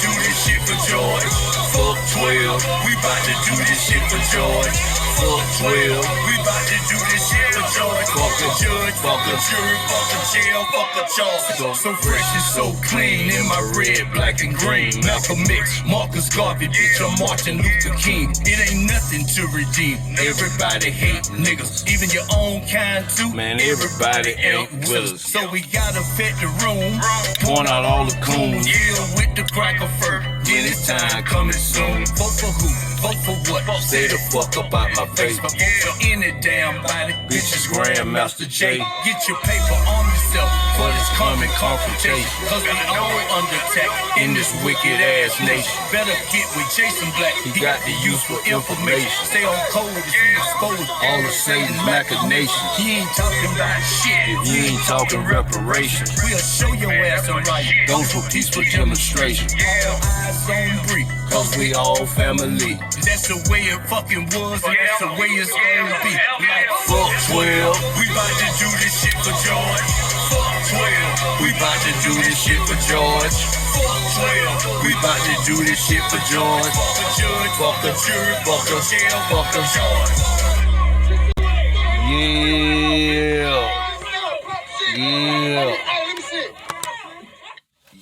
do this shit for George. Fuck 12, we about to do this shit for George. Fuck 12, we about to do this shit for George. Fuck the judge, fuck the jury, fuck the jail, fuck the charge. So fresh and so clean in my red, black, and green. Malcolm X, Marcus Garvey, bitch, I'm Martin Luther King. It ain't nothing to redeem. Everybody hate niggas, even your own kind too. Man, everybody ain't with us. So we gotta fit the room. Point out all the coons. Yeah, with the cracker fur. Then it's time coming soon. Vote for who? Vote for what? Stay the fuck up out my face. For any damn body. Bitches Grandmaster J. Get your paper on yourself for this coming confrontation. Cause we all under attack in this wicked ass nation. Better get with Jason Black. He got the useful information. Stay on code as he exposed all of Satan's machinations. He ain't talking about shit. If you ain't talking reparations, we'll show your ass a right. Those for peaceful demonstrations. All eyes on Bree. Cause we all family. That's the way it fucking was, and that's the way it's gonna be. Like, fuck 12, we about to do this shit for George. Fuck 12, we about to do this shit for George. Fuck 12, we about to do this shit for George. Fuck the judge, fuck the jury, fuck the jail, fuck the George.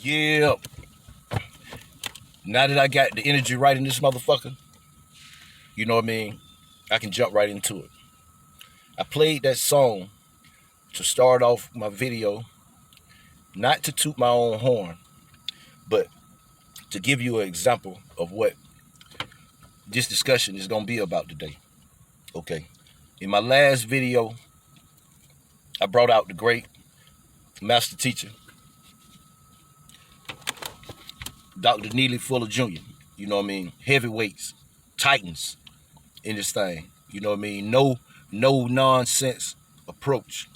Yeah. Now that I got the energy right in this motherfucker, you know what I mean? I can jump right into it. I played that song to start off my video, not to toot my own horn, but to give you an example of what this discussion is going to be about today. Okay. In my last video, I brought out the great master teacher, Dr. Neely Fuller Jr., you know what I mean? Heavyweights, titans in this thing, you know what I mean? No nonsense approach.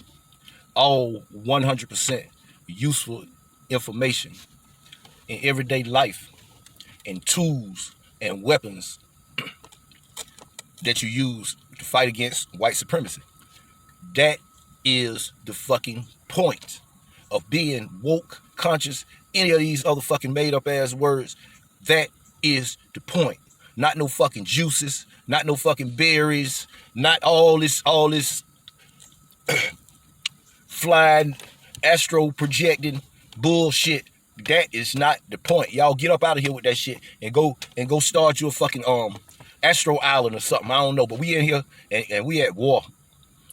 All 100% useful information in everyday life and tools and weapons that you use to fight against white supremacy. That is the fucking point of being woke, conscious, any of these other fucking made up ass words. That is the point. Not no fucking juices, not no fucking berries, not all this flying, astro projecting bullshit. That is not the point. Y'all get up out of here with that shit and go start your fucking Astro Island or something. I don't know, but we in here and we at war.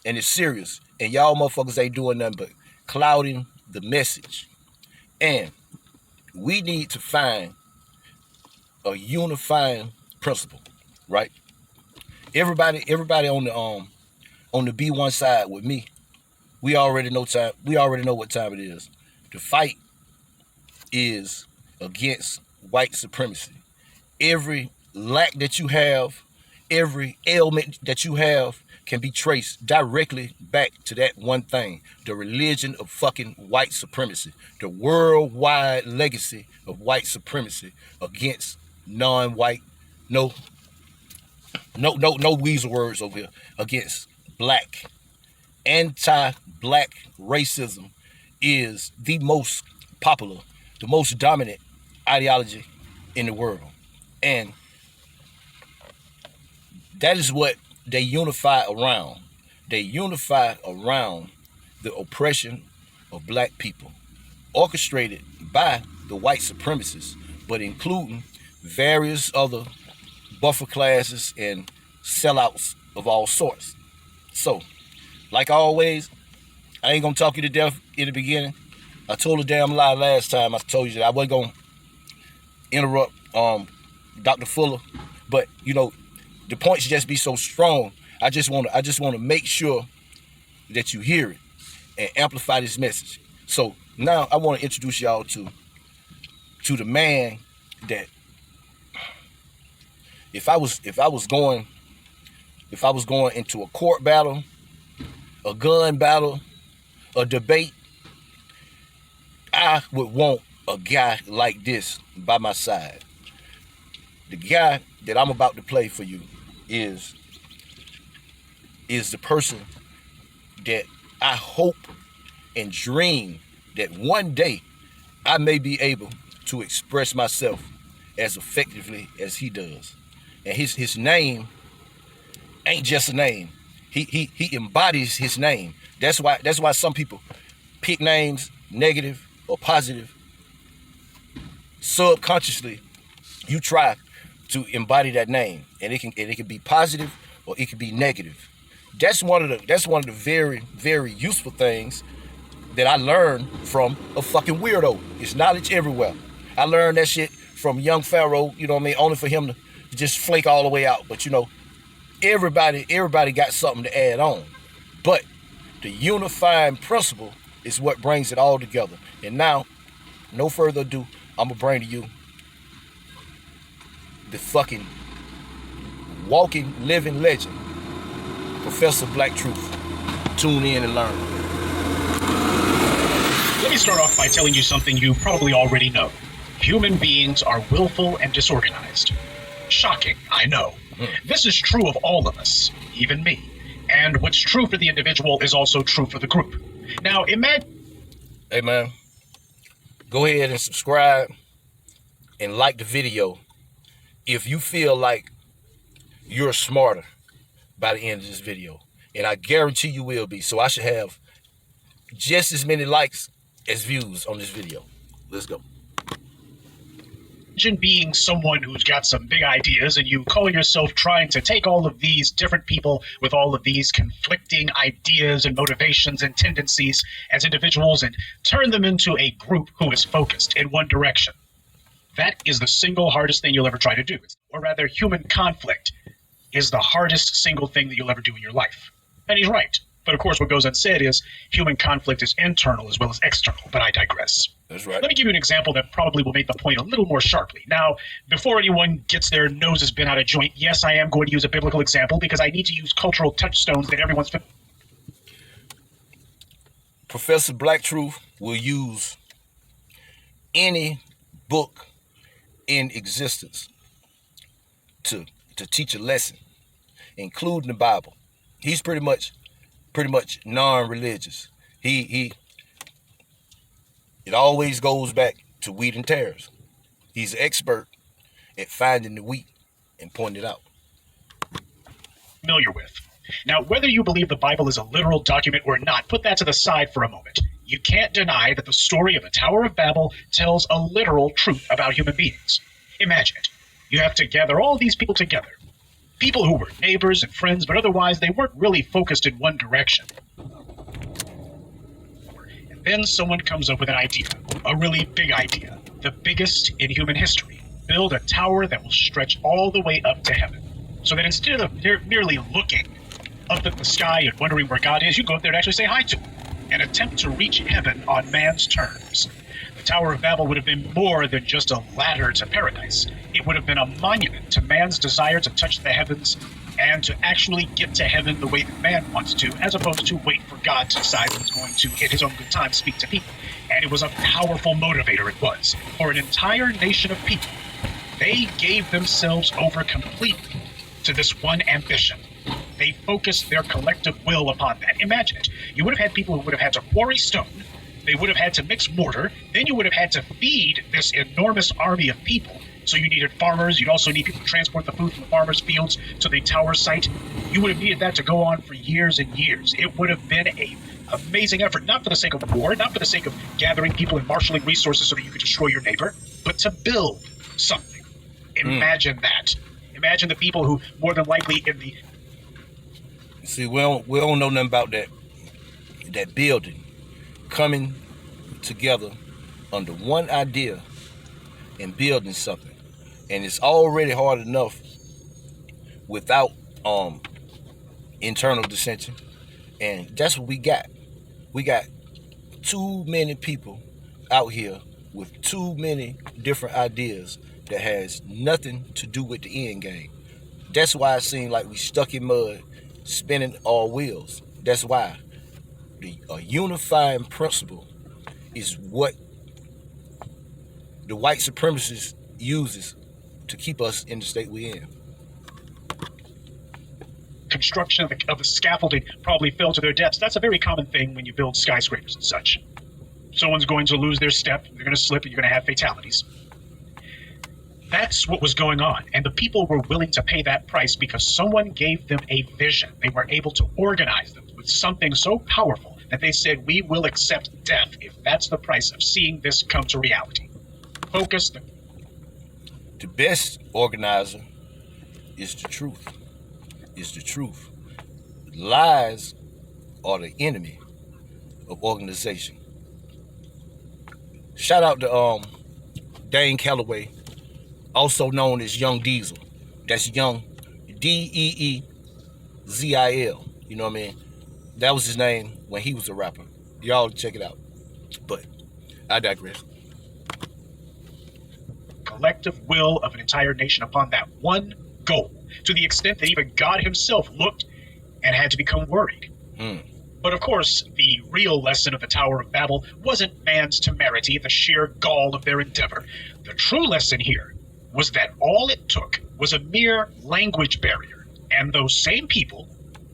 And it's serious. And y'all motherfuckers ain't doing nothing but clouding the message. And we need to find a unifying principle, right? Everybody on the B1 side with me, we already know what time it is. The fight is against white supremacy. Every lack that you have, every ailment that you have can be traced directly back to that one thing, the religion of fucking white supremacy, the worldwide legacy of white supremacy against non-white, no weasel words over here, against black. Anti-black racism is the most popular, the most dominant ideology in the world. And that is what they unify around. They unify around the oppression of black people, orchestrated by the white supremacists, but including various other buffer classes and sellouts of all sorts. So, like always, I ain't gonna talk you to death in the beginning. I told a damn lie last time. I told you that I wasn't gonna interrupt Dr. Fuller, but you know, the points just be so strong. I just want to make sure that you hear it and amplify this message. So now I want to introduce y'all to the man that if I was going into a court battle, a gun battle, a debate, I would want a guy like this by my side. The guy that I'm about to play for you is the person that I hope and dream that one day I may be able to express myself as effectively as he does. And his name ain't just a name. He embodies his name. That's why some people pick names, negative or positive. Subconsciously, you try to embody that name, and it can be positive or it can be negative. That's one of the very, very useful things that I learned from a fucking weirdo. It's knowledge everywhere. I learned that shit from young Pharaoh, you know what I mean, only for him to just flake all the way out. But you know, everybody got something to add on. But the unifying principle is what brings it all together. And now, no further ado, I'm gonna bring to you the fucking walking, living legend, Professor Black Truth. Tune in and learn. Let me start off by telling you something you probably already know. Human beings are willful and disorganized. Shocking, I know. This is true of all of us, even me. And what's true for the individual is also true for the group. Now, imagine... Hey, man. Go ahead and subscribe and like the video if you feel like you're smarter by the end of this video. And I guarantee you will be. So I should have just as many likes as views on this video. Let's go. Imagine being someone who's got some big ideas and you call yourself trying to take all of these different people with all of these conflicting ideas and motivations and tendencies as individuals and turn them into a group who is focused in one direction. That is the single hardest thing you'll ever try to do. Or rather, human conflict is the hardest single thing that you'll ever do in your life. And he's right. But of course, what goes unsaid is human conflict is internal as well as external, but I digress. That's right. Let me give you an example that probably will make the point a little more sharply. Now, before anyone gets their noses bent out of joint, yes, I am going to use a biblical example because I need to use cultural touchstones that everyone's... Professor Black Truth will use any book in existence to teach a lesson, including the Bible. He's pretty much non-religious. It always goes back to wheat and tares. He's an expert at finding the wheat and pointing it out. Familiar with. Now, whether you believe the Bible is a literal document or not, put that to the side for a moment. You can't deny that the story of the Tower of Babel tells a literal truth about human beings. Imagine it. You have to gather all these people together. People who were neighbors and friends, but otherwise they weren't really focused in one direction. And then someone comes up with an idea, a really big idea, the biggest in human history. Build a tower that will stretch all the way up to heaven. So that instead of merely looking up at the sky and wondering where God is, you go up there and actually say hi to him and attempt to reach heaven on man's terms. The Tower of Babel would have been more than just a ladder to paradise. It would have been a monument to man's desire to touch the heavens and to actually get to heaven the way that man wants to, as opposed to wait for God to decide that he's going to, in his own good time, speak to people. And it was a powerful motivator, it was, for an entire nation of people. They gave themselves over completely to this one ambition. They focused their collective will upon that. Imagine it. You would have had people who would have had to quarry stone. They would have had to mix mortar. Then you would have had to feed this enormous army of people. So you needed farmers. You'd also need people to transport the food from the farmers' fields to the tower site. You would have needed that to go on for years and years. It would have been an amazing effort, not for the sake of war, not for the sake of gathering people and marshaling resources so that you could destroy your neighbor, but to build something. Imagine that. Imagine the people who more than likely in the... See, we don't know nothing about that building coming together under one idea and building something. And it's already hard enough without internal dissension. And that's what we got. We got too many people out here with too many different ideas that has nothing to do with the end game. That's why it seems like we stuck in mud, spinning our wheels. That's why a unifying principle is what the white supremacist uses to keep us in the state we're in. Construction of the scaffolding probably fell to their deaths. That's a very common thing when you build skyscrapers and such. Someone's going to lose their step, they're going to slip, and you're going to have fatalities. That's what was going on, and the people were willing to pay that price because someone gave them a vision. They were able to organize them with something so powerful that they said, we will accept death if that's the price of seeing this come to reality. Focus. The best organizer is the truth. Is the truth. Lies are the enemy of organization. Shout out to Dane Calloway, also known as Young Diesel. That's Young Deezil. You know what I mean? That was his name when he was a rapper. Y'all check it out. But I digress. Collective will of an entire nation upon that one goal, to the extent that even God himself looked and had to become worried. But of course, the real lesson of the Tower of Babel wasn't man's temerity, the sheer gall of their endeavor. The true lesson here was that all it took was a mere language barrier, and those same people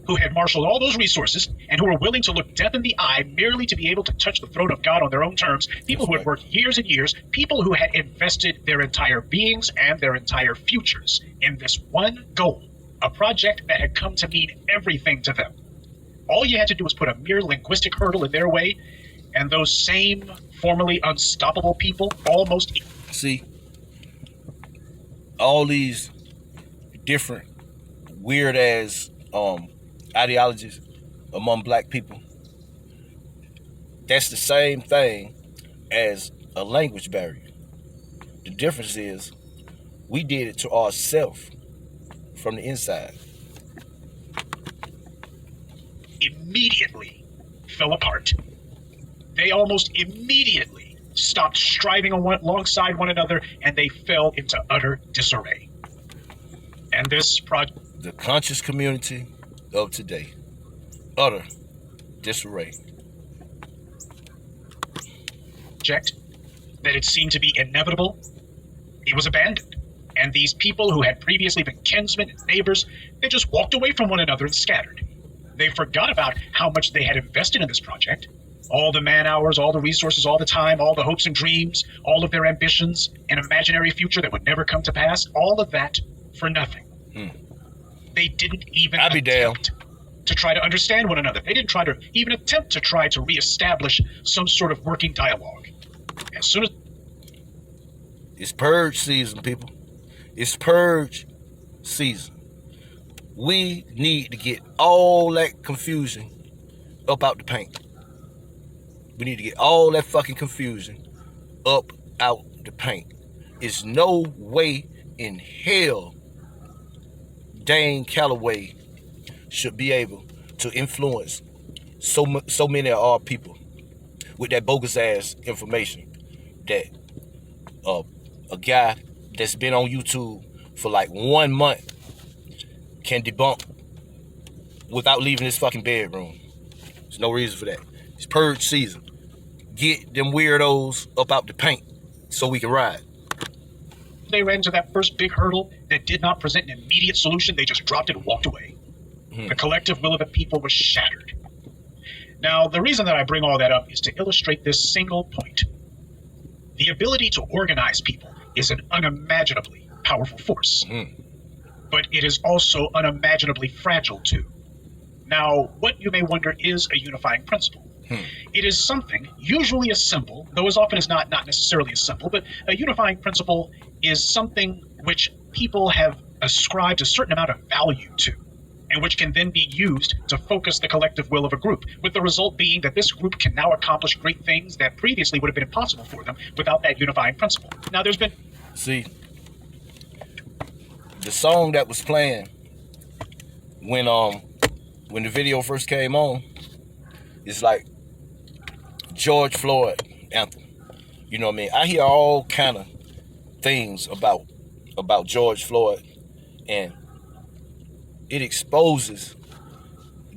who had marshaled all those resources and who were willing to look death in the eye merely to be able to touch the throne of God on their own terms, people who had worked years and years, people who had invested their entire beings and their entire futures in this one goal, a project that had come to mean everything to them. All you had to do was put a mere linguistic hurdle in their way, and those same formerly unstoppable people almost... See, all these different weird-ass ideologies among black people, that's the same thing as a language barrier. The difference is we did it to ourselves from the inside. Immediately fell apart. They almost immediately stopped striving alongside one another, and they fell into utter disarray. And this project... The conscious community of today, utter disarray. That it seemed to be inevitable, it was abandoned. And these people who had previously been kinsmen and neighbors, they just walked away from one another and scattered. They forgot about how much they had invested in this project. All the man hours, all the resources, all the time, all the hopes and dreams, all of their ambitions, an imaginary future that would never come to pass, all of that for nothing. They didn't even attempt to try to understand one another. They didn't try to even attempt to try to reestablish some sort of working dialogue. As soon as... It's purge season, people. It's purge season. We need to get all that confusion up out the paint. We need to get all that fucking confusion up out the paint. It's no way in hell Dane Calloway should be able to influence so many of our people with that bogus ass information that a guy that's been on YouTube for like 1 month can debunk without leaving his fucking bedroom. There's no reason for that. It's purge season. Get them weirdos up out the paint so we can ride. They ran into that first big hurdle that did not present an immediate solution. They just dropped it and walked away. The collective will of the people was shattered. Now, the reason that I bring all that up is to illustrate this single point. The ability to organize people is an unimaginably powerful force. But it is also unimaginably fragile too. Now, what you may wonder is a unifying principle. It is something, usually a symbol, though as often as not necessarily a symbol, but a unifying principle is something which people have ascribed a certain amount of value to, and which can then be used to focus the collective will of a group, with the result being that this group can now accomplish great things that previously would have been impossible for them without that unifying principle. Now, there's been... See, the song that was playing when the video first came on, it's like George Floyd anthem. You know what I mean? I hear all kind of things about George Floyd, and it exposes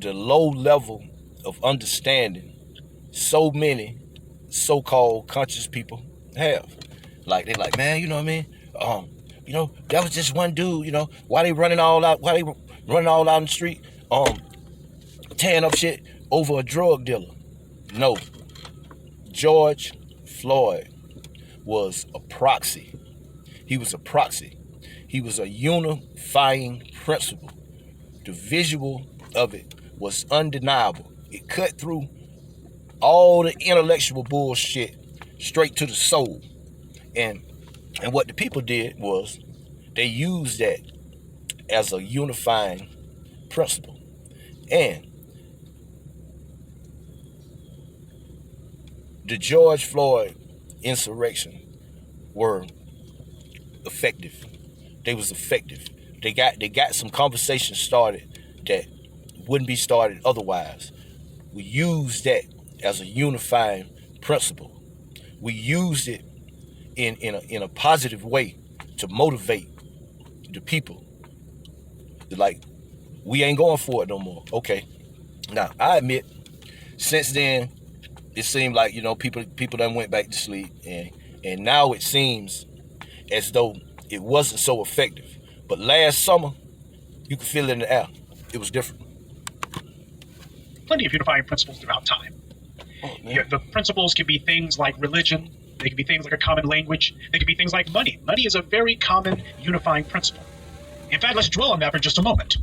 the low level of understanding so many so-called conscious people have. Like, they're like, man, you know what I mean? That was just one dude, why they running all out in the street, tearing up shit over a drug dealer. No. George Floyd was a proxy. He was a proxy. He was a unifying principle. The visual of it was undeniable. It cut through all the intellectual bullshit straight to the soul. And what the people did was they used that as a unifying principle. And the George Floyd insurrection were effective. They was effective. They got some conversations started that wouldn't be started otherwise. We used that as a unifying principle. We used it in a positive way to motivate the people. Like, we ain't going for it no more. Okay. Now, I admit, since then, it seemed like, people done went back to sleep, and now it seems as though it wasn't so effective. But last summer, you could feel it in the air. It was different. Plenty of unifying principles throughout time. The principles can be things like religion. They can be things like a common language. They can be things like money. Money is a very common unifying principle. In fact, let's dwell on that for just a moment.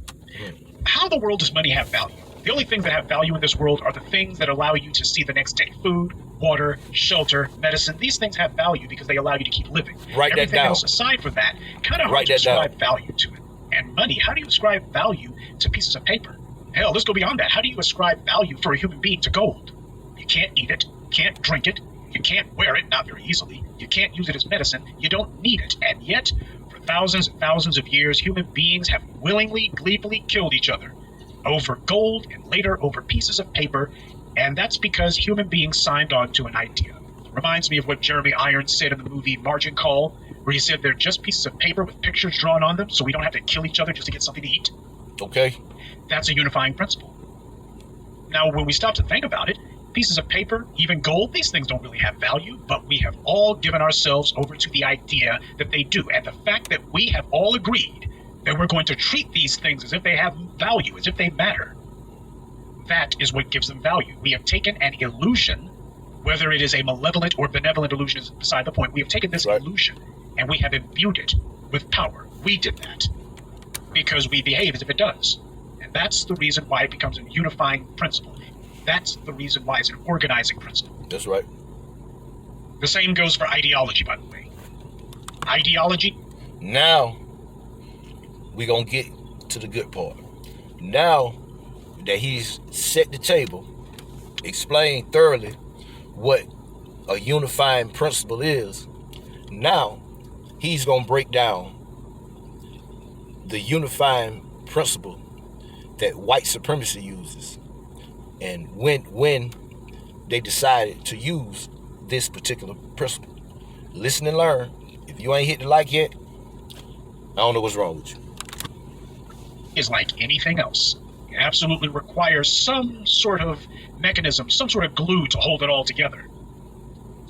How in the world does money have value? The only things that have value in this world are the things that allow you to see the next day. Food, water, shelter, medicine. These things have value because they allow you to keep living. Write that down. Everything else aside from that, kind of hard to ascribe value to it. And money, how do you ascribe value to pieces of paper? Hell, let's go beyond that. How do you ascribe value for a human being to gold? You can't eat it, can't drink it, you can't wear it, not very easily. You can't use it as medicine, you don't need it. And yet, for thousands and thousands of years, human beings have willingly, gleefully killed each other over gold and later over pieces of paper, and that's because human beings signed on to an idea. It reminds me of what Jeremy Irons said in the movie Margin Call, where he said they're just pieces of paper with pictures drawn on them, so we don't have to kill each other just to get something to eat. Okay. That's a unifying principle. Now, when we stop to think about it, pieces of paper, even gold, these things don't really have value, but we have all given ourselves over to the idea that they do. And the fact that we have all agreed that we're going to treat these things as if they have value, as if they matter, that is what gives them value. We have taken an illusion, whether it is a malevolent or benevolent illusion is beside the point. We have taken this illusion and we have imbued it with power. We did that because we behave as if it does. And that's the reason why it becomes a unifying principle. That's the reason why it's an organizing principle. That's right. The same goes for ideology, by the way. Ideology. Now, we're going to get to the good part. Now that he's set the table, explained thoroughly what a unifying principle is, now he's going to break down the unifying principle that white supremacy uses. And when they decided to use this particular principle. Listen and learn. If you ain't hit the like yet, I don't know what's wrong with you. Is like anything else. It absolutely requires some sort of mechanism, some sort of glue to hold it all together.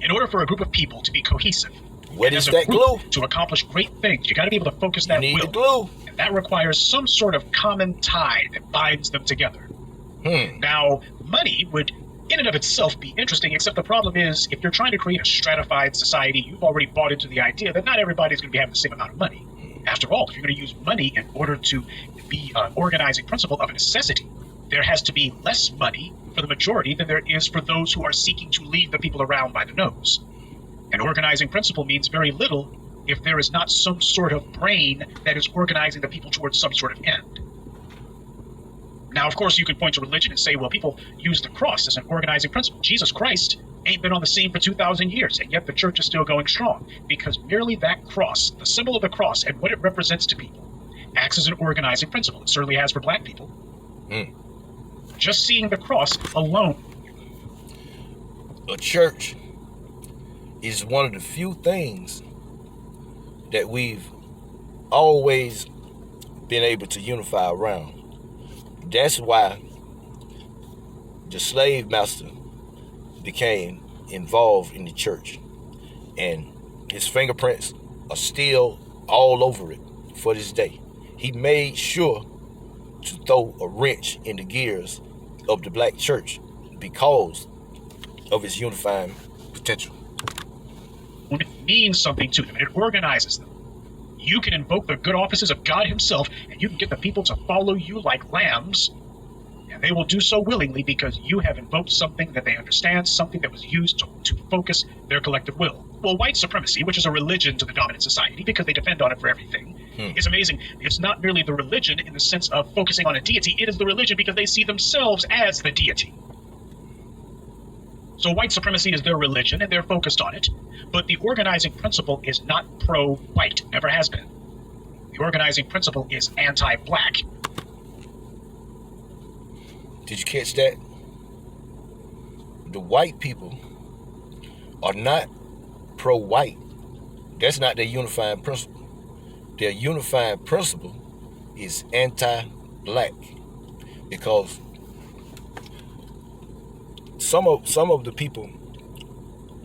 In order for a group of people to be cohesive, what is that glue? To accomplish great things, you got to be able to focus that will. You need the glue. And that requires some sort of common tie that binds them together. Now, money would, in and of itself, be interesting, except the problem is, if you're trying to create a stratified society, you've already bought into the idea that not everybody's going to be having the same amount of money. After all, if you're going to use money in order to be an organizing principle of a necessity, there has to be less money for the majority than there is for those who are seeking to lead the people around by the nose. An organizing principle means very little if there is not some sort of brain that is organizing the people towards some sort of end. Now, of course, you can point to religion and say, well, people use the cross as an organizing principle. Jesus Christ ain't been on the scene for 2,000 years, and yet the church is still going strong, because merely that cross, the symbol of the cross and what it represents to people, acts as an organizing principle. It certainly has for black people. Just seeing the cross alone. A church is one of the few things that we've always been able to unify around. That's why the slave master became involved in the church, and his fingerprints are still all over it for this day. He made sure to throw a wrench in the gears of the black church because of its unifying potential. It means something to them, and it organizes them. You can invoke the good offices of God himself, and you can get the people to follow you like lambs, and they will do so willingly because you have invoked something that they understand, something that was used to focus their collective will. Well, white supremacy, which is a religion to the dominant society because they depend on it for everything, is amazing. It's not merely the religion in the sense of focusing on a deity, it is the religion because they see themselves as the deity. So white supremacy is their religion and they're focused on it, but the organizing principle is not pro-white, never has been. The organizing principle is anti-black. Did you catch that? The white people are not pro-white. That's not their unifying principle. Their unifying principle is anti-black, because some of the people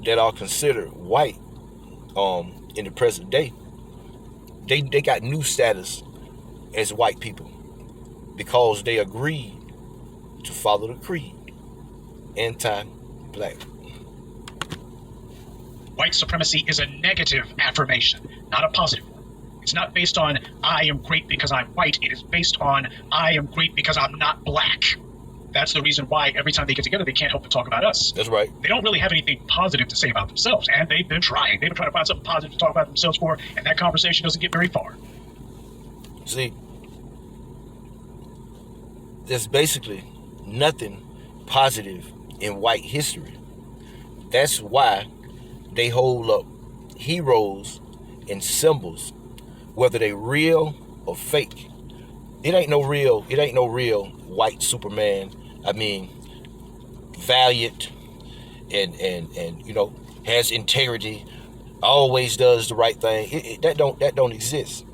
that are considered white in the present day, they got new status as white people because they agreed to follow the creed. Anti-black. White supremacy is a negative affirmation, not a positive one. It's not based on, I am great because I'm white. It is based on, I am great because I'm not black. That's the reason why every time they get together, they can't help but talk about us. That's right. They don't really have anything positive to say about themselves, and they've been trying. They've been trying to find something positive to talk about themselves for, and that conversation doesn't get very far. See, there's basically nothing positive in white history. That's why they hold up heroes and symbols, whether they real or fake. It ain't no real white Superman. I mean, valiant and has integrity, always does the right thing. That don't exist.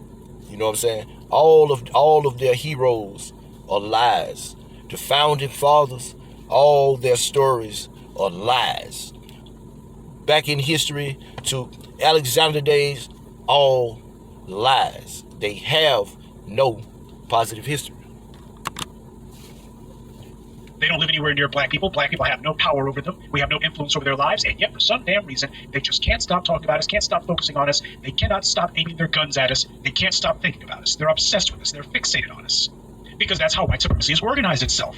You know what I'm saying? All of their heroes are lies. The founding fathers, all their stories are lies. Back in history to Alexander days, all lies. They have no positive history. They don't live anywhere near black people. Black people have no power over them. We have no influence over their lives. And yet, for some damn reason, they just can't stop talking about us, can't stop focusing on us. They cannot stop aiming their guns at us. They can't stop thinking about us. They're obsessed with us. They're fixated on us. Because that's how white supremacy has organized itself.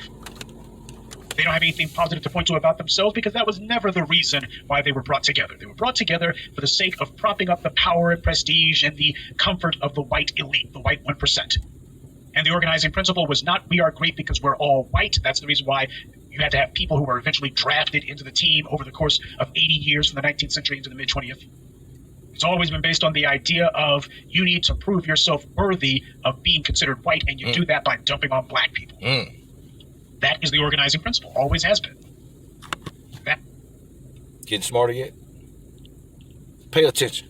They don't have anything positive to point to about themselves because that was never the reason why they were brought together. They were brought together for the sake of propping up the power and prestige and the comfort of the white elite, the white 1%. And the organizing principle was not, we are great because we're all white. That's the reason why you had to have people who were eventually drafted into the team over the course of 80 years from the 19th century into the mid-20th. It's always been based on the idea of you need to prove yourself worthy of being considered white, and you do that by dumping on black people. That is the organizing principle, always has been. Getting smarter yet? Pay attention.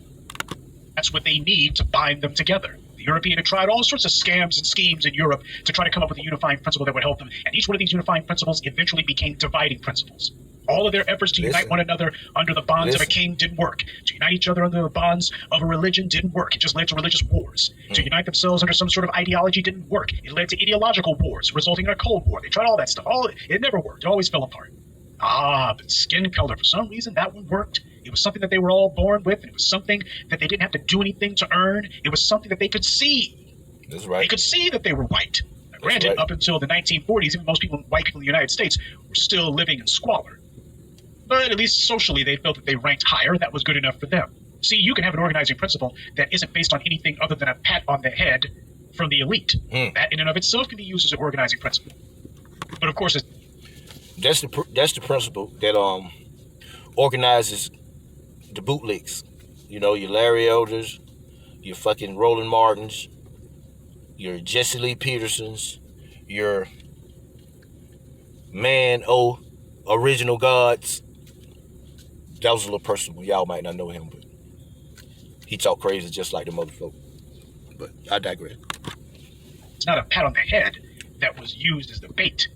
That's what they need to bind them together. The European had tried all sorts of scams and schemes in Europe to try to come up with a unifying principle that would help them, and each one of these unifying principles eventually became dividing principles. All of their efforts to unite one another under the bonds of a king didn't work. To unite each other under the bonds of a religion didn't work. It just led to religious wars. To unite themselves under some sort of ideology didn't work. It led to ideological wars, resulting in a Cold War. They tried all that stuff. It never worked. It always fell apart. But skin color, for some reason, that one worked. It was something that they were all born with. And it was something that they didn't have to do anything to earn. It was something that they could see. That's right. They could see that they were white. Now, granted, up until the 1940s, even most white people in the United States were still living in squalor. But at least socially, they felt that they ranked higher. That was good enough for them. See, you can have an organizing principle that isn't based on anything other than a pat on the head from the elite. That in and of itself can be used as an organizing principle. But of course, that's the principle that organizes the bootlicks. You know, your Larry Elders, your fucking Roland Martins, your Jesse Lee Petersons, your original gods. That was a little personal. Y'all might not know him, but he talk crazy just like the motherfucker. But I digress. It's not a pat on the head that was used as the bait.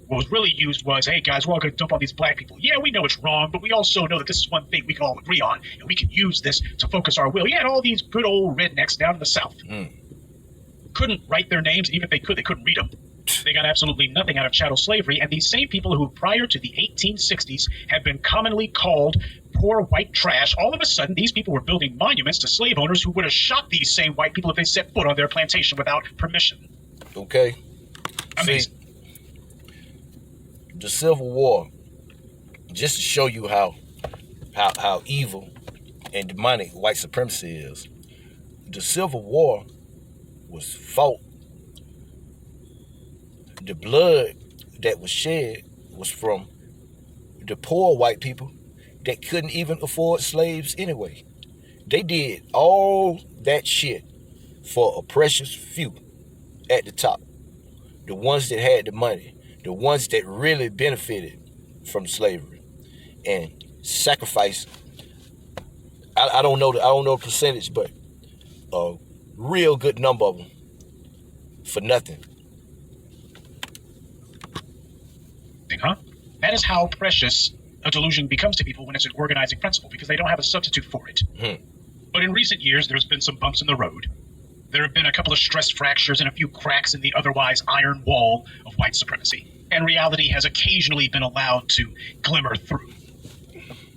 What was really used was, hey guys, we're all going to dump on these black people. Yeah, we know it's wrong, but we also know that this is one thing we can all agree on, and we can use this to focus our will. Yeah, and all these good old rednecks down in the South couldn't write their names, and even if they could, they couldn't read them. They got absolutely nothing out of chattel slavery, and these same people who prior to the 1860s had been commonly called poor white trash, all of a sudden these people were building monuments to slave owners who would have shot these same white people if they set foot on their plantation without permission. Okay. Amazing. See, the Civil War, just to show you how evil and demonic white supremacy is, the Civil War was fought. The blood that was shed was from the poor white people that couldn't even afford slaves anyway. They did all that shit for a precious few at the top. The ones that had the money, the ones that really benefited from slavery and sacrificed. I don't know the percentage, but a real good number of them for nothing. Huh? That is how precious a delusion becomes to people when it's an organizing principle, because they don't have a substitute for it. But in recent years, there's been some bumps in the road. There have been a couple of stress fractures and a few cracks in the otherwise iron wall of white supremacy, and reality has occasionally been allowed to glimmer through.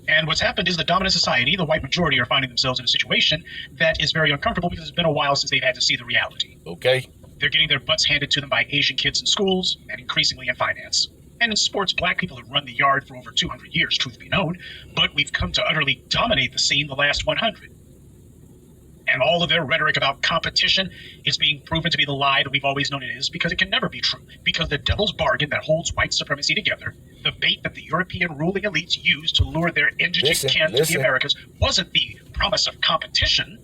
And what's happened is the dominant society, the white majority, are finding themselves in a situation that is very uncomfortable because it's been a while since they've had to see the reality. Okay. They're getting their butts handed to them by Asian kids in schools, and increasingly in finance. And in sports, black people have run the yard for over 200 years, truth be known, but we've come to utterly dominate the scene the last 100. And all of their rhetoric about competition is being proven to be the lie that we've always known it is, because it can never be true. Because the devil's bargain that holds white supremacy together, the bait that the European ruling elites used to lure their indigent kin to the Americas, wasn't the promise of competition.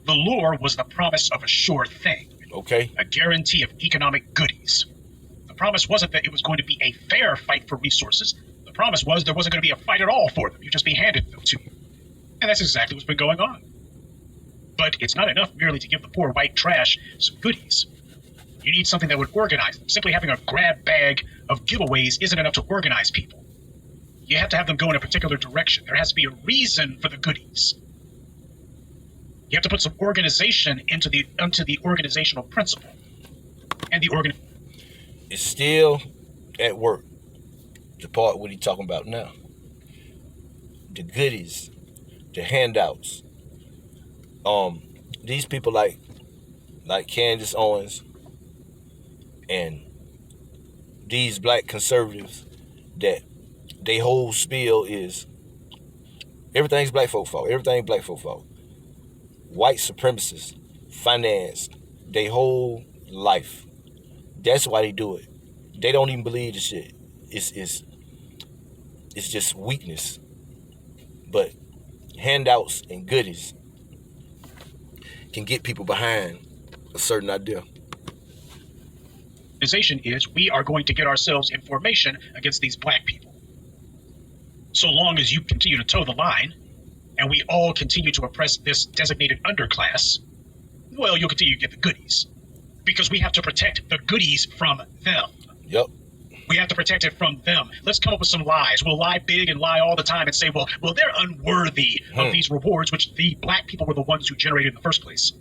The lure was the promise of a sure thing. Okay. A guarantee of economic goodies. The promise wasn't that it was going to be a fair fight for resources. The promise was there wasn't going to be a fight at all for them. You'd just be handed them to you. And that's exactly what's been going on. But it's not enough merely to give the poor white trash some goodies. You need something that would organize them. Simply having a grab bag of giveaways isn't enough to organize people. You have to have them go in a particular direction. There has to be a reason for the goodies. You have to put some organization into the organizational principle. And the it's still at work. The part what he talking about now. The goodies, the handouts. These people like Candace Owens and these black conservatives that they whole spiel is everything's black folk fault. Everything black folk fault. White supremacists finance their whole life. That's why they do it. They don't even believe the shit. It's just weakness. But handouts and goodies can get people behind a certain idea. Organization is we are going to get ourselves in formation against these black people. So long as you continue to toe the line, and we all continue to oppress this designated underclass, well, you'll continue to get the goodies. Because we have to protect the goodies from them. Yep. We have to protect it from them. Let's come up with some lies. We'll lie big and lie all the time and say, well, they're unworthy of these rewards, which the black people were the ones who generated in the first place.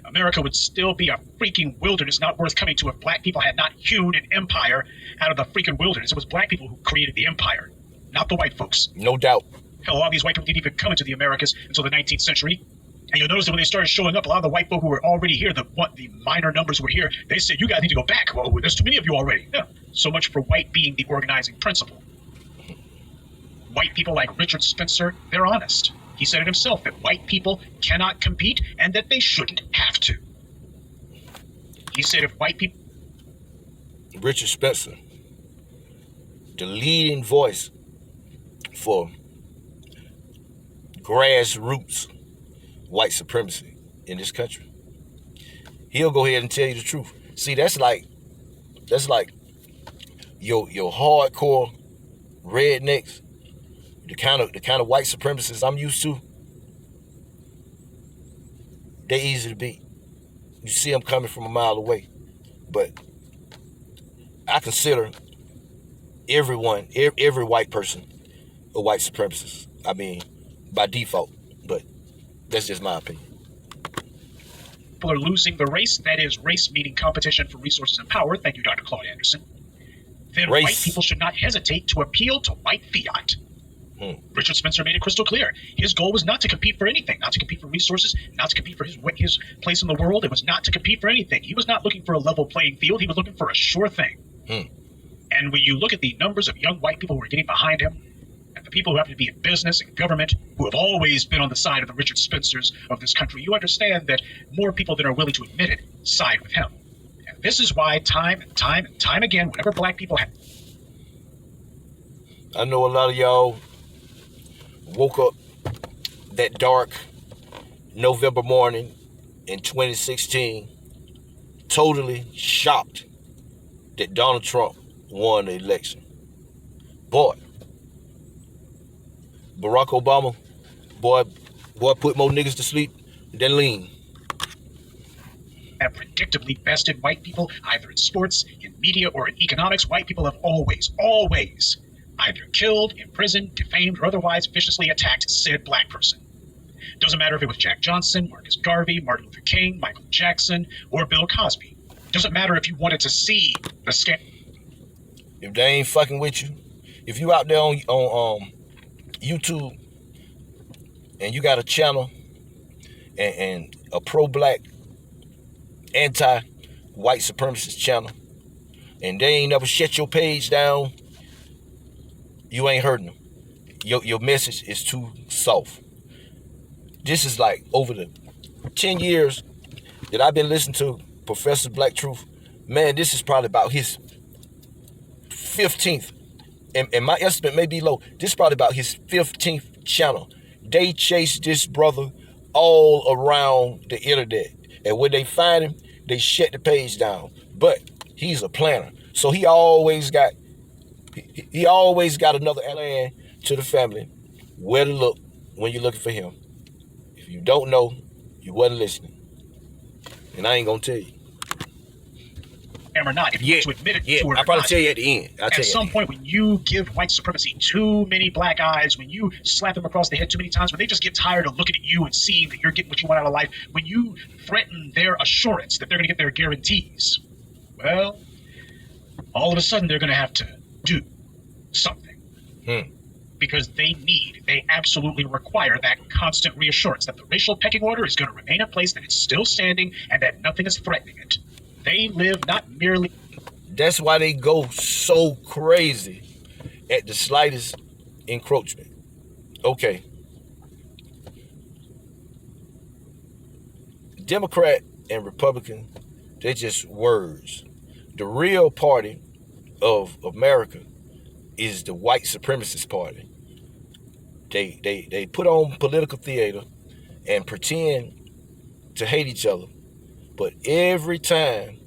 America would still be a freaking wilderness not worth coming to if black people had not hewn an empire out of the freaking wilderness. It was black people who created the empire, not the white folks. No doubt. Hell, a lot of these white people didn't even come into the Americas until the 19th century. And you'll notice that when they started showing up, a lot of the white folk who were already here, the minor numbers who were here, they said, you guys need to go back. Well, there's too many of you already. Yeah. So much for white being the organizing principle. White people like Richard Spencer, they're honest. He said it himself, that white people cannot compete and that they shouldn't have to. He said if white people... Richard Spencer, the leading voice for grassroots white supremacy in this country. He'll go ahead and tell you the truth. See, that's like your hardcore rednecks, the kind of white supremacists I'm used to. They're easy to beat. You see them coming from a mile away. But I consider every white person a white supremacist. I mean, by default, but that's just my opinion. People are losing the race, that is race meaning competition for resources and power, thank you, Dr. Claude Anderson, then race. White people should not hesitate to appeal to white fiat. Richard Spencer made it crystal clear. His goal was not to compete for anything, not to compete for resources, not to compete for his place in the world. It was not to compete for anything. He was not looking for a level playing field. He was looking for a sure thing. And when you look at the numbers of young white people who are getting behind him, and the people who happen to be in business and government, who have always been on the side of the Richard Spencers of this country, you understand that more people than are willing to admit it side with him. And this is why time and time and time again, whenever black people have... I know a lot of y'all woke up that dark November morning in 2016 totally shocked that Donald Trump won the election. Boy, Barack Obama, boy put more niggas to sleep than lean. Have predictably bested white people, either in sports, in media, or in economics. White people have always either killed, imprisoned, defamed, or otherwise viciously attacked said black person. Doesn't matter if it was Jack Johnson, Marcus Garvey, Martin Luther King, Michael Jackson, or Bill Cosby. Doesn't matter if you wanted to see the scam. If they ain't fucking with you, if you out there on YouTube and you got a channel and a pro-black, anti-white supremacist channel, and they ain't never shut your page down, you ain't hurting them. Your message is too soft. This is like over the 10 years that I've been listening to Professor Black Truth. Man, this is probably about his 15th, and my estimate may be low. This is probably about his 15th channel. They chase this brother all around the internet, and when they find him, they shut the page down. But he's a planner, so he always got another plan to the family where to look when you're looking for him. If you don't know, you wasn't listening, and I ain't gonna tell you. Or not, if you want to admit it to or I'll probably not. tell you at the end. At some point, when you give white supremacy too many black eyes, when you slap them across the head too many times, when they just get tired of looking at you and seeing that you're getting what you want out of life, when you threaten their assurance that they're going to get their guarantees, well, all of a sudden they're going to have to do something. Because they absolutely require that constant reassurance that the racial pecking order is going to remain in place, that it's still standing, and that nothing is threatening it. They live not merely... That's why they go so crazy at the slightest encroachment. Okay. Democrat and Republican, they're just words. The real party of America is the white supremacist party. They put on political theater and pretend to hate each other. But every time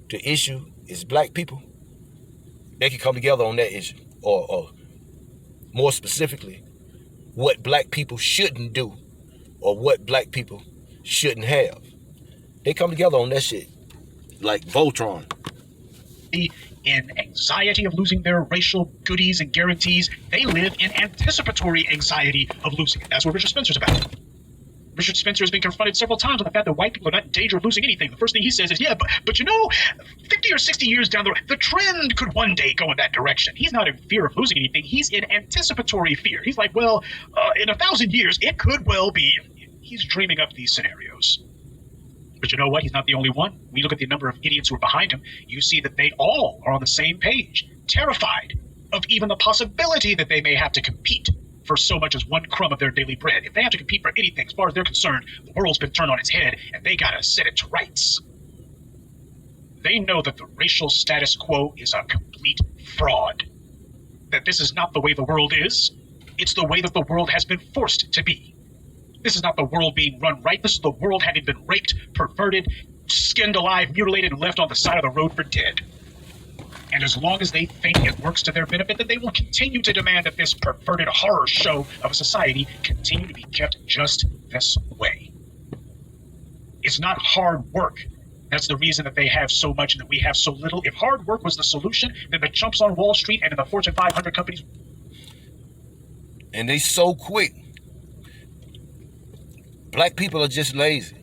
the issue is black people, they can come together on that issue. Or more specifically, what black people shouldn't do or what black people shouldn't have. They come together on that shit like Voltron. In anxiety of losing their racial goodies and guarantees, they live in anticipatory anxiety of losing it. That's what Richard Spencer's about. Richard Spencer has been confronted several times on the fact that white people are not in danger of losing anything. The first thing he says is, but you know, 50 or 60 years down the road, the trend could one day go in that direction. He's not in fear of losing anything. He's in anticipatory fear. He's like, well, in 1,000 years, it could well be. He's dreaming up these scenarios. But you know what? He's not the only one. When you look at the number of idiots who are behind him, you see that they all are on the same page, terrified of even the possibility that they may have to compete for so much as one crumb of their daily bread. If they have to compete for anything, as far as they're concerned, the world's been turned on its head, and they gotta set it to rights. They know that the racial status quo is a complete fraud. That this is not the way the world is. It's the way that the world has been forced to be. This is not the world being run right. This is the world having been raped, perverted, skinned alive, mutilated, and left on the side of the road for dead. And as long as they think it works to their benefit, then they will continue to demand that this perverted horror show of a society continue to be kept just this way. It's not hard work. That's the reason that they have so much and that we have so little. If hard work was the solution, then the chumps on Wall Street and in the Fortune 500 companies... And they so quick. Black people are just lazy.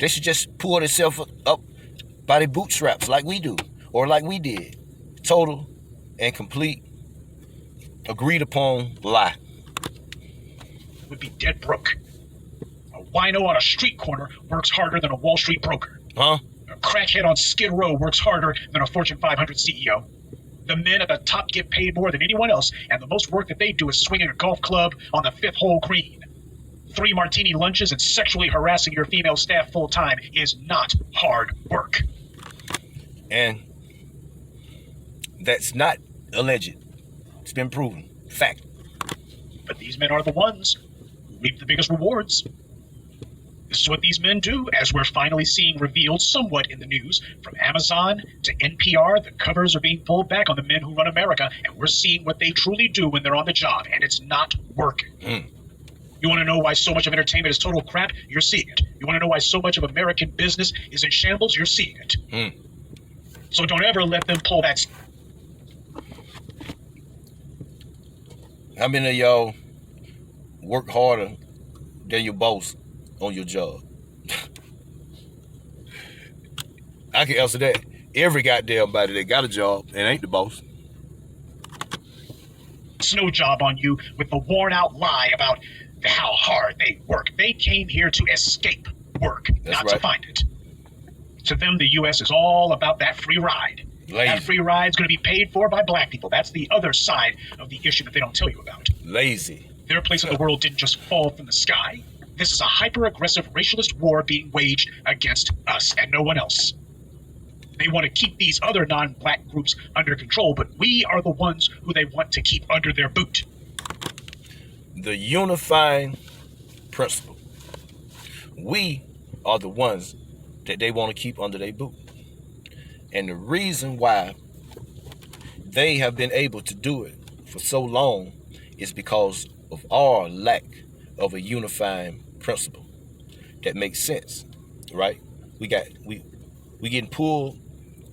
They should just pull themselves up by their bootstraps like we do. Or like we did. Total and complete agreed upon lie. Would be dead broke. A wino on a street corner works harder than a Wall Street broker. Huh? A crackhead on Skid Row works harder than a Fortune 500 CEO. The men at the top get paid more than anyone else, and the most work that they do is swinging a golf club on the 5th hole green. 3 martini lunches and sexually harassing your female staff full time is not hard work. And that's not alleged. It's been proven. Fact. But these men are the ones who reap the biggest rewards. This is what these men do, as we're finally seeing revealed somewhat in the news. From Amazon to NPR, the covers are being pulled back on the men who run America, and we're seeing what they truly do when they're on the job, and it's not working. You want to know why so much of entertainment is total crap? You're seeing it. You want to know why so much of American business is in shambles? You're seeing it. So don't ever let them pull that. How many of y'all work harder than your boss on your job? I can answer that. Every goddamn body that got a job and ain't the boss. Snow job on you with the worn out lie about how hard they work. They came here to escape work, not to find it. To them, the U.S. is all about that free ride. Lazy. That free ride's going to be paid for by black people. That's the other side of the issue that they don't tell you about. Lazy. Their place in the world didn't just fall from the sky. This is a hyper-aggressive racialist war being waged against us and no one else. They want to keep these other non-black groups under control, but we are the ones who they want to keep under their boot. The unifying principle. We are the ones that they want to keep under their boot. And the reason why they have been able to do it for so long is because of our lack of a unifying principle that makes sense, right? We getting pulled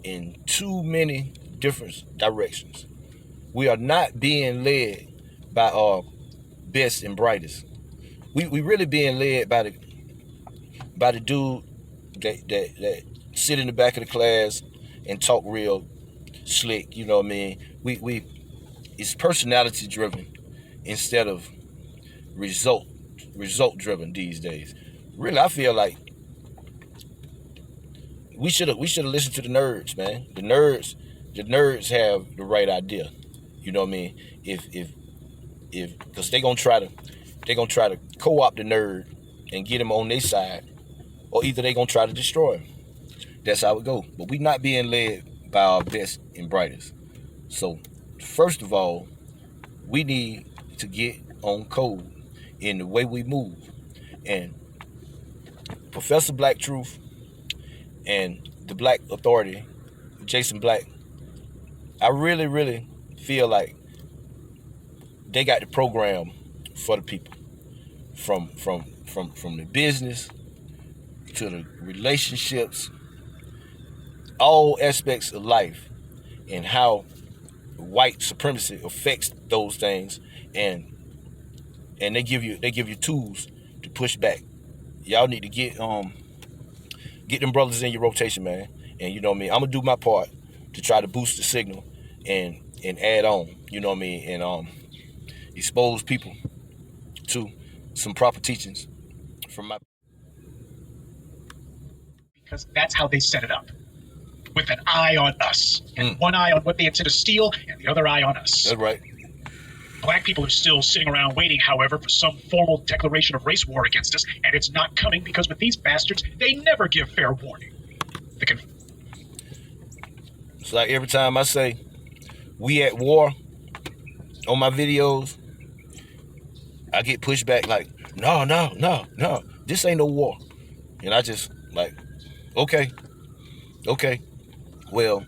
in too many different directions. We are not being led by our best and brightest. We really being led by the dude that sit in the back of the class and talk real slick, you know what I mean? We it's personality driven instead of result driven these days. Really, I feel like we should have listened to the nerds, man. The nerds have the right idea. You know what I mean? If because they're gonna try to co-opt the nerd and get him on their side, or either they're gonna try to destroy him. That's how it go. But we not being led by our best and brightest. So first of all, we need to get on code in the way we move. And Professor Black Truth and the Black Authority, Jason Black, I really, really feel like they got the program for the people. From the business to the relationships, all aspects of life, and how white supremacy affects those things, and they give you tools to push back. Y'all need to get them brothers in your rotation, man. And you know what I mean, I'm gonna do my part to try to boost the signal and add on, you know what I mean, and expose people to some proper teachings from my. Because that's how they set it up. With an eye on us. And one eye on what they intend to steal, and the other eye on us. That's right. Black people are still sitting around waiting, however, for some formal declaration of race war against us, and it's not coming because with these bastards, they never give fair warning. It's like every time I say, we at war on my videos, I get pushed back like, no, this ain't no war. And I just like, okay, well,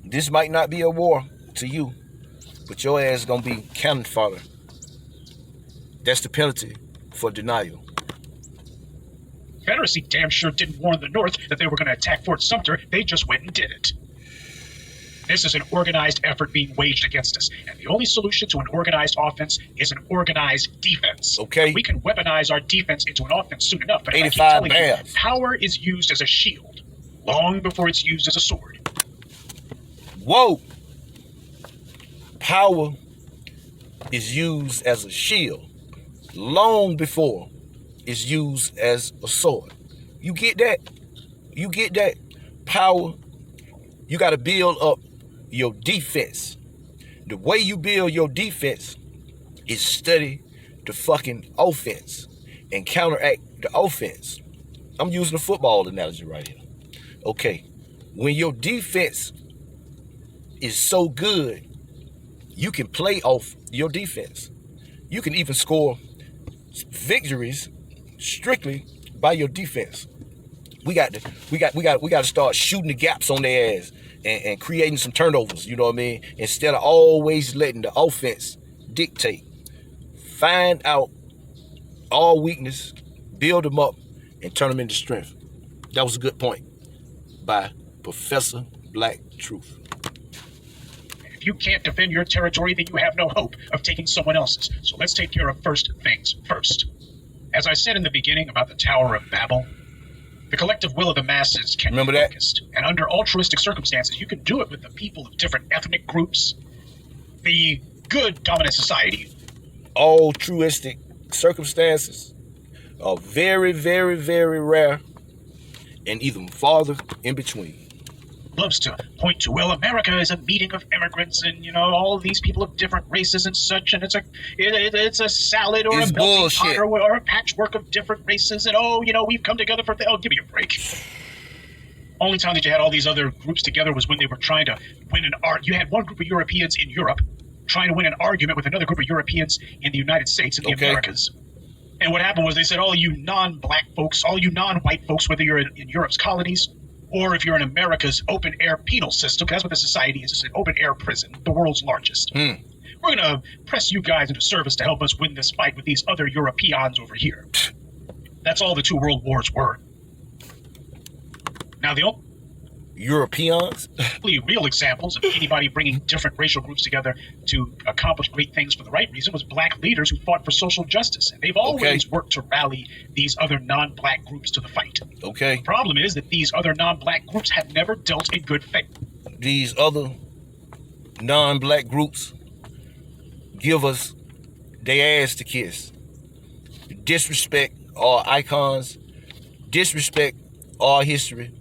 this might not be a war to you, but your ass is gonna be cannon fodder. That's the penalty for denial. Confederacy damn sure didn't warn the North that they were going to attack Fort Sumter. They just went and did it. This is an organized effort being waged against us, and the only solution to an organized offense is an organized defense. Okay. We can weaponize our defense into an offense soon enough, but 85 bears. Power is used as a shield long before it's used as a sword. Whoa! Power is used as a shield long before it's used as a sword. You get that? You get that? Power, you got to build up your defense. The way you build your defense is study the fucking offense and counteract the offense. I'm using a football analogy right here. Okay, when your defense is so good, you can play off your defense. You can even score victories strictly by your defense. We got to start shooting the gaps on their ass and creating some turnovers, you know what I mean? Instead of always letting the offense dictate. Find out all weakness, build them up, and turn them into strength. That was a good point by Professor Black Truth. If you can't defend your territory, then you have no hope of taking someone else's. So let's take care of first things first. As I said in the beginning about the Tower of Babel, the collective will of the masses can be focused. And under altruistic circumstances, you can do it with the people of different ethnic groups. The good dominant society. Altruistic circumstances are very, very, very rare and even farther in between. Loves to point to, well, America is a meeting of immigrants and, you know, all of these people of different races and such, and it's a salad or it's a melting bullshit. pot or a patchwork of different races, and oh, you know, we've come together for oh, give me a break. Only time that you had all these other groups together was when they were trying to win an argument. You had one group of Europeans in Europe trying to win an argument with another group of Europeans in the United States and the Americas. And what happened was they said, all you non-black folks, all you non-white folks, whether you're in Europe's colonies or if you're in America's open-air penal system, because that's what the society is, it's an open-air prison, the world's largest. We're going to press you guys into service to help us win this fight with these other Europeans over here. That's all the two world wars were. Now, the only Europeans? real examples of anybody bringing different racial groups together to accomplish great things for the right reason was black leaders who fought for social justice. And they've always worked to rally these other non-black groups to the fight. Okay. The problem is that these other non-black groups have never dealt in good faith. These other non-black groups give us their ass to kiss. Disrespect our icons, disrespect our history,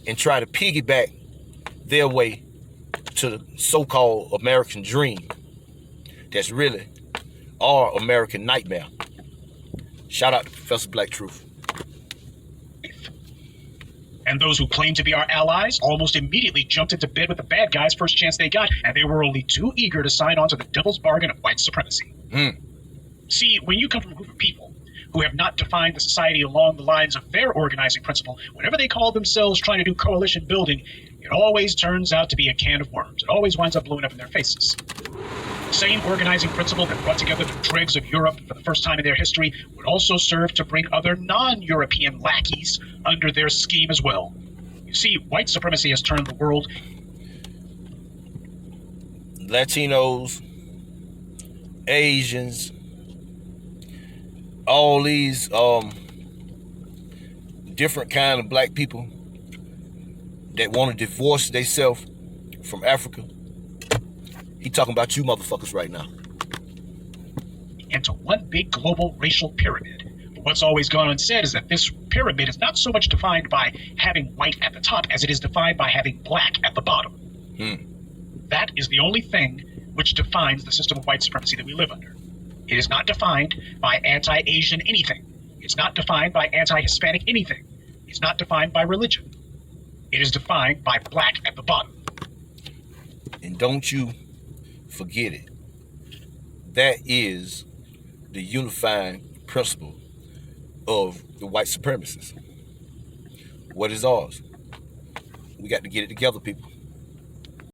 and try to piggyback their way to the so-called American dream. That's really our American nightmare. Shout out to Professor Black Truth. And those who claim to be our allies almost immediately jumped into bed with the bad guys first chance they got, and they were only too eager to sign on to the devil's bargain of white supremacy. See, when you come from a group of people who have not defined the society along the lines of their organizing principle, whenever they call themselves trying to do coalition building, it always turns out to be a can of worms. It always winds up blowing up in their faces. The same organizing principle that brought together the dregs of Europe for the first time in their history would also serve to bring other non-European lackeys under their scheme as well. You see, white supremacy has turned the world. Latinos, Asians, all these different kind of black people that want to divorce themselves from Africa. He talking about you motherfuckers right now. Into one big global racial pyramid. But what's always gone unsaid is that this pyramid is not so much defined by having white at the top as it is defined by having black at the bottom. That is the only thing which defines the system of white supremacy that we live under. It is not defined by anti-Asian anything. It's not defined by anti-Hispanic anything. It's not defined by religion. It is defined by black at the bottom. And don't you forget it. That is the unifying principle of the white supremacists. What is ours? We got to get it together, people.